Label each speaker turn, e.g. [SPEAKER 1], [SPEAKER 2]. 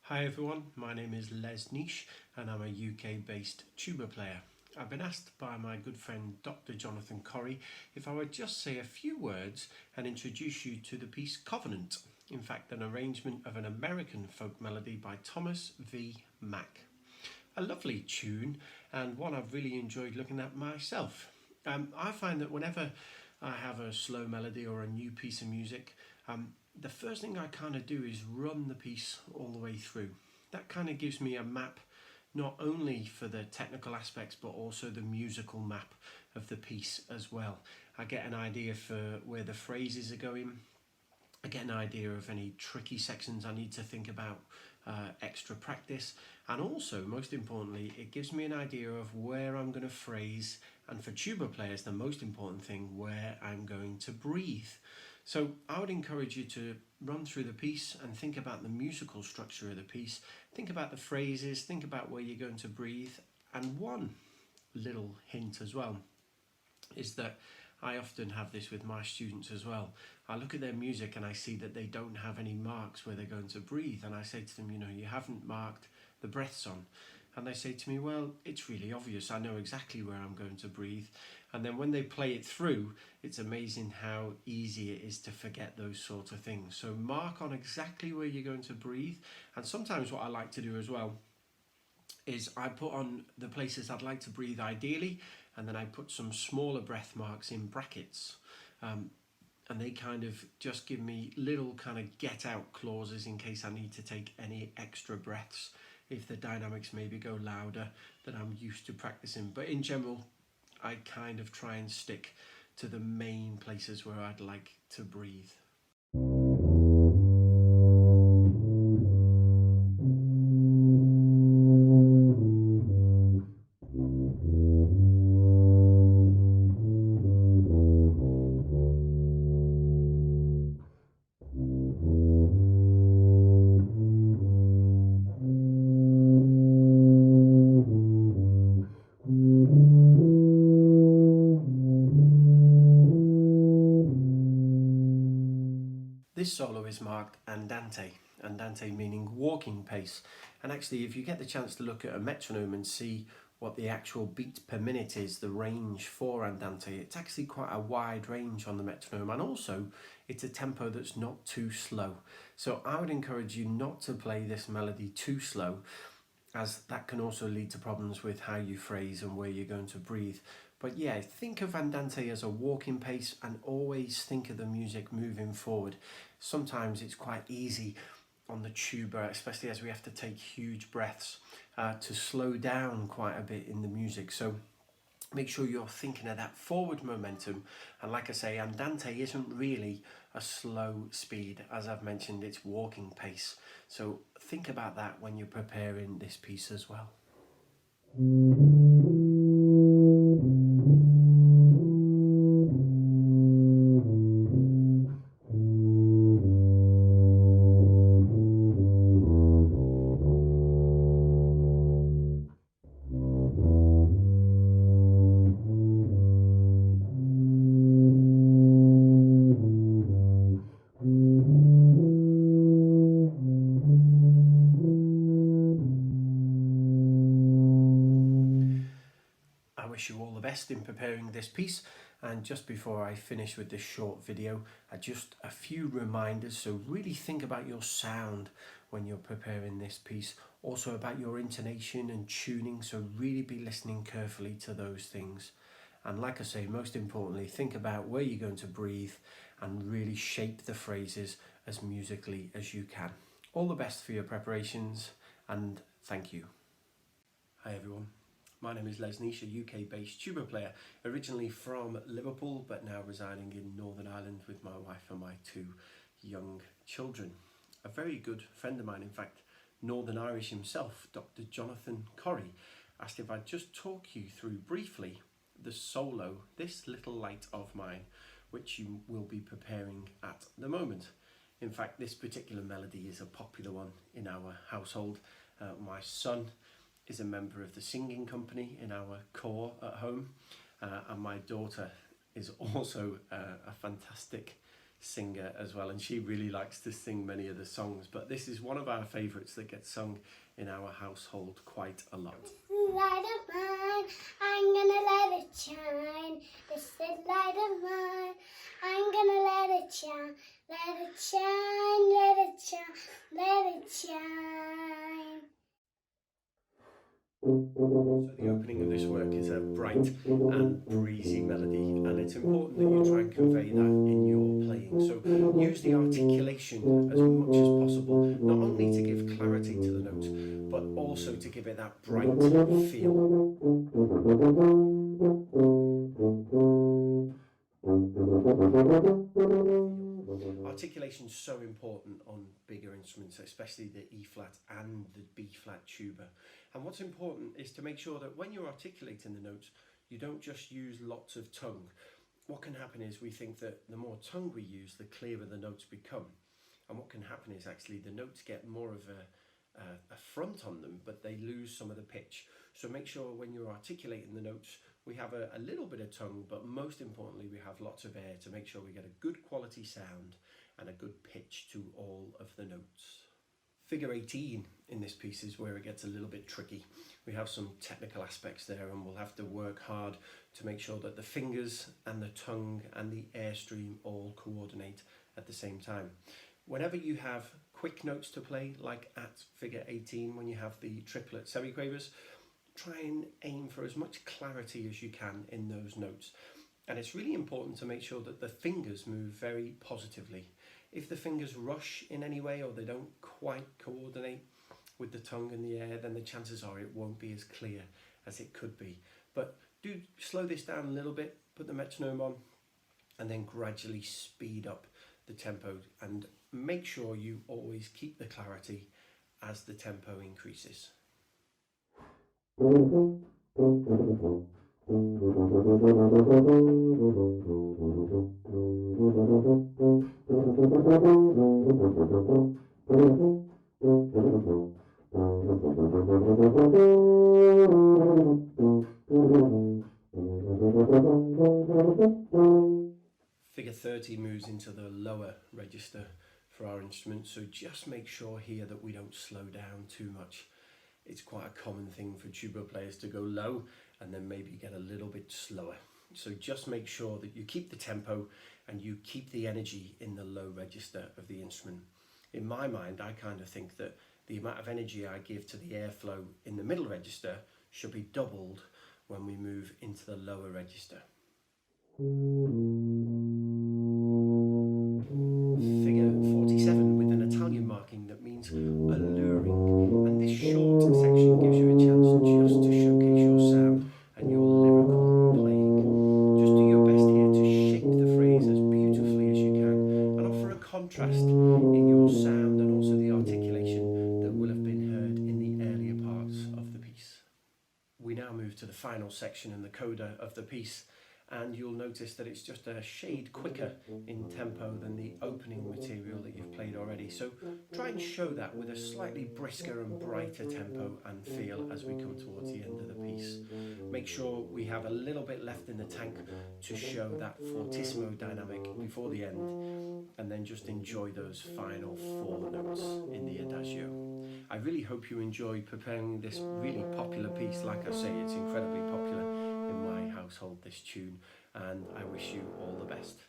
[SPEAKER 1] Hi everyone, my name is Les Neish and I'm a UK based tuba player. I've been asked by my good friend Dr. Jonathan Corrie if I would just say a few words and introduce you to the piece Covenant, in fact an arrangement of an American folk melody by Thomas V. Mack. A lovely tune and one I've really enjoyed looking at myself. I find that whenever I have a slow melody or a new piece of music, the first thing I kind of do is run the piece all the way through. That kind of gives me a map not only for the technical aspects but also the musical map of the piece as well. I get an idea for where the phrases are going. I get an idea of any tricky sections I need to think about, extra practice, and also most importantly it gives me an idea of where I'm going to phrase, and for tuba players the most important thing, where I'm going to breathe. So I would encourage you to run through the piece and think about the musical structure of the piece, think about the phrases, think about where you're going to breathe. And one little hint as well is that I often have this with my students as well. I look at their music and I see that they don't have any marks where they're going to breathe, and I say to them, you haven't marked the breaths on. And they say to me, well, it's really obvious, I know exactly where I'm going to breathe. And then when they play it through, it's amazing how easy it is to forget those sort of things. So mark on exactly where you're going to breathe. And sometimes what I like to do as well is I put on the places I'd like to breathe ideally, and then I put some smaller breath marks in brackets. And they kind of just give me little kind of get out clauses in case I need to take any extra breaths if the dynamics maybe go louder than I'm used to practicing. But in general, I kind of try and stick to the main places where I'd like to breathe. This solo is marked andante, andante meaning walking pace. And actually, if you get the chance to look at a metronome and see what the actual beats per minute is, the range for andante, it's actually quite a wide range on the metronome, and also it's a tempo that's not too slow. So I would encourage you not to play this melody too slow, as that can also lead to problems with how you phrase and where you're going to breathe. But yeah, think of andante as a walking pace and always think of the music moving forward. Sometimes it's quite easy on the tuba, especially as we have to take huge breaths, to slow down quite a bit in the music. So make sure you're thinking of that forward momentum. And like I say, andante isn't really a slow speed. As I've mentioned, it's walking pace. So think about that when you're preparing this piece as well. I wish you all the best in preparing this piece, and just before I finish with this short video, just a few reminders. So really think about your sound when you're preparing this piece, also about your intonation and tuning, so really be listening carefully to those things. And like I say, most importantly, think about where you're going to breathe and really shape the phrases as musically as you can. All the best for your preparations, and thank you. Hi everyone. My name is Les Neish, a UK-based tuba player, originally from Liverpool, but now residing in Northern Ireland with my wife and my two young children. A very good friend of mine, in fact, Northern Irish himself, Dr. Jonathan Corrie, asked if I'd just talk you through briefly the solo, This Little Light of Mine, which you will be preparing at the moment. In fact, this particular melody is a popular one in our household. My son is a member of the singing company in our corps at home, and my daughter is also a fantastic singer as well, and she really likes to sing many of the songs, but this is one of our favourites that gets sung in our household quite a lot.
[SPEAKER 2] Light of mine, I'm gonna let it shine. This is light of mine, I'm gonna let it shine. Let it shine, let it shine, let it shine.
[SPEAKER 1] So the opening of this work is a bright and breezy melody, and it's important that you try and convey that in your playing. So use the articulation as much as possible, not only to give clarity to the notes, but also to give it that bright feel. Articulation is so important on bigger instruments, especially the E flat and the B flat tuba. And what's important is to make sure that when you're articulating the notes, you don't just use lots of tongue. What can happen is we think that the more tongue we use, the clearer the notes become. And what can happen is actually the notes get more of a front on them, but they lose some of the pitch. So make sure when you're articulating the notes, we have a little bit of tongue, but most importantly, we have lots of air to make sure we get a good quality sound and a good pitch to all of the notes. Figure 18 in this piece is where it gets a little bit tricky. We have some technical aspects there, and we'll have to work hard to make sure that the fingers and the tongue and the airstream all coordinate at the same time. Whenever you have quick notes to play, like at figure 18, when you have the triplet semiquavers, try and aim for as much clarity as you can in those notes. And it's really important to make sure that the fingers move very positively. If the fingers rush in any way, or they don't quite coordinate with the tongue and the air, then the chances are it won't be as clear as it could be. But do slow this down a little bit, put the metronome on, and then gradually speed up the tempo, and make sure you always keep the clarity as the tempo increases. Figure 30 moves into the lower register for our instrument, so just make sure here that we don't slow down too much. It's quite a common thing for tuba players to go low and then maybe get a little bit slower. So just make sure that you keep the tempo and you keep the energy in the low register of the instrument. In my mind, I kind of think that the amount of energy I give to the airflow in the middle register should be doubled when we move into the lower register. Figure 47 with an Italian marking that means alluring, and this short section gives you a chance just to showcase your sound and your lyrical playing. Just do your best here to shape the phrase as beautifully as you can and offer a contrast in your sound and also the articulation that will have been heard in the earlier parts of the piece. We now move to the final section and the coda of the piece, and you'll notice that it's just a shade quicker in tempo than the opening material that you've played already. So try and show that with a slightly brisker and brighter tempo and feel as we come towards the end of the piece. Make sure we have a little bit left in the tank to show that fortissimo dynamic before the end, and then just enjoy those final 4 notes in the adagio. I really hope you enjoyed preparing this really popular piece. Like I say, it's incredibly popular in my household, this tune, and I wish you all the best.